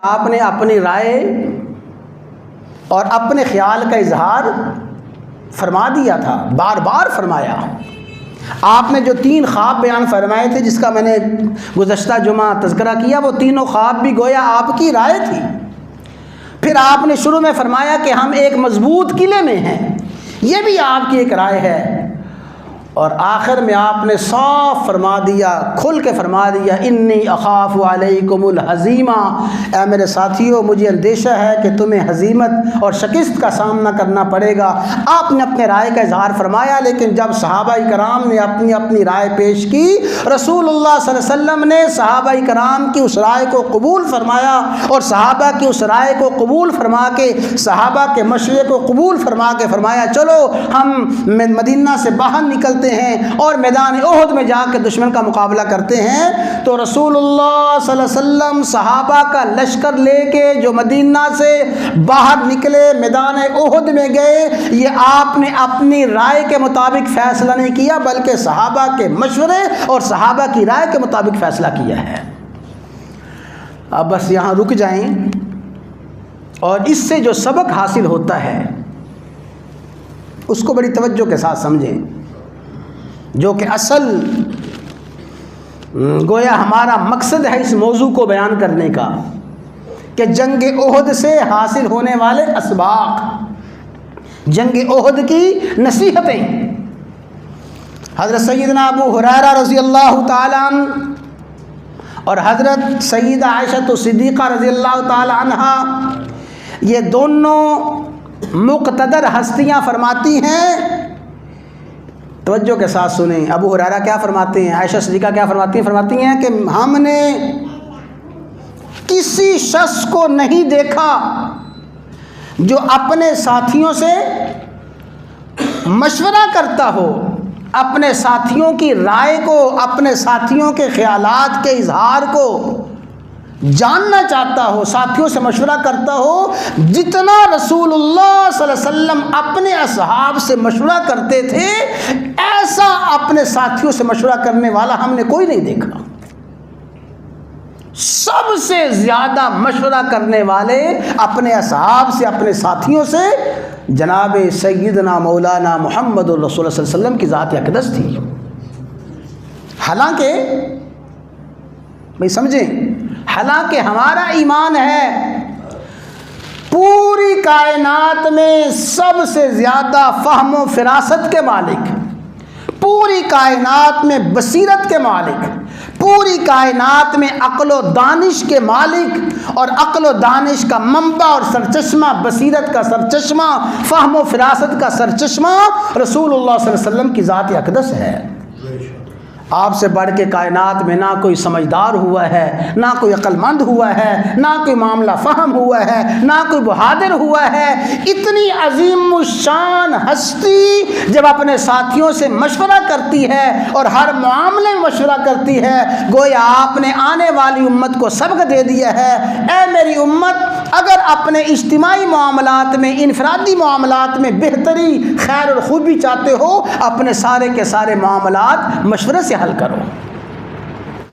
आपने अपनी राय और अपने ख्याल का इजहार फरमा दिया था, बार बार फरमाया। आपने जो 3 ख्वाब बयान फरमाए थे, जिसका मैंने गुज़श्ता जुमा तज़किरा किया, वो तीनों ख्वाब भी गोया आपकी राय थी। फिर आपने शुरू में फरमाया कि हम एक मजबूत किले में हैं, ये भी आपकी एक राय है। और आखिर में आपने साफ फरमा दिया, खुल के फरमा दिया, इन्नी अखाफ़ु अलैकुमुल हज़ीमा, ऐ मेरे साथियों मुझे अंदेशा है कि तुम्हें हज़ीमत और शिकस्त का सामना करना पड़ेगा। आपने अपने राय का इजहार फरमाया, लेकिन जब सहाबाई कराम ने अपनी अपनी राय पेश की, रसूलुल्लाह सल्लल्लाहु अलैहि वसल्लम ने सहाबाई कराम की उस राय को कबूल फरमाया और सहाबा की उस राय को कबूल फरमा के, सहाबा के मशवरे को कबूल फरमा के फरमाया, चलो हम मदीना से बाहर निकलते हैं और मैदान ओहद में जाकर दुश्मन का मुकाबला करते हैं। तो रसूलुल्लाह सल्लल्लाहु अलैहि वसल्लम सहाबा का लश्कर लेके जो मदीना से बाहर निकले, मैदान ओहद में गए, ये आपने अपनी राय के मुताबिक फैसला नहीं किया, बल्कि सहाबा के मशवरे और सहाबा की राय के मुताबिक फैसला किया है। अब बस यहाँ रुक जाएं और इससे जो सबक हासिल होता है उसको बड़ी तवज्जो के साथ समझें, जो कि असल गोया हमारा मकसद है इस मौजू को बयान करने का, कि जंग ओहद से हासिल होने वाले असबाक, जंग ओहद की नसीहतें। हज़रत सैयदना अबू हुरैरा रज़ी अल्लाह ताला अन्हु और हज़रत सैयदा आयशा सिद्दीक़ा रज़ी अल्लाह ताला अन्हा, ये दोनों मुक़तदर हस्तियाँ फरमाती हैं, तवज्जो के साथ सुने। अबू हुरैरा क्या फरमाते हैं, आयशा सिद्दीक़ा क्या फरमाती हैं? फरमाती हैं कि हमने किसी शख्स को नहीं देखा जो अपने साथियों से मशवरा करता हो, अपने साथियों की राय को, अपने साथियों के ख्यालात के इजहार को जानना चाहता हो, साथियों से मशवरा करता हो, जितना रसूलुल्लाह सल्लल्लाहु अलैहि वसल्लम अपने असहाब से मशवरा करते थे, ऐसा अपने साथियों से मशवरा करने वाला हमने कोई नहीं देखा। सबसे ज़्यादा मशवरा करने वाले अपने असहाब से, अपने साथियों से जनाब सैयदना मौलाना मुहम्मदुर रसूलुल्लाह सल्लल्लाहु अलैहि वसल्लम की ज़ात अक़दस थी। हालांकि भाई समझें, हालांकि हमारा ईमान है पूरी कायनात में सबसे ज़्यादा फ़हम व फ़िरासत के मालिक, पूरी कायनात में बसीरत के मालिक, पूरी कायनात में अक्ल व दानिश के मालिक, और अक्ल व दानिश का मंबा और सरचश्मा, बसीरत का सरचश्मा, फ़हम व फ़िरासत का सरचश्मा रसूलुल्लाह सल्लल्लाहु अलैहि वसल्लम की ज़ात अक़दस है। आपसे बढ़ के कायनात में ना कोई समझदार हुआ है, ना कोई अक्लमंद हुआ है, ना कोई मामला फ़हम हुआ है, ना कोई बहादुर हुआ है। इतनी अजीम शान हस्ती जब अपने साथियों से मशवरा करती है और हर मामले में मशवरा करती है, गोया आपने आने वाली उम्मत को सबक दे दिया है, ऐ मेरी उम्मत, अगर अपने इज्तिमाई मामलात में, इनफरादी मामलात में बेहतरी, खैर और खूबी चाहते हो, अपने सारे के सारे मामलात मशवरे से हल करो।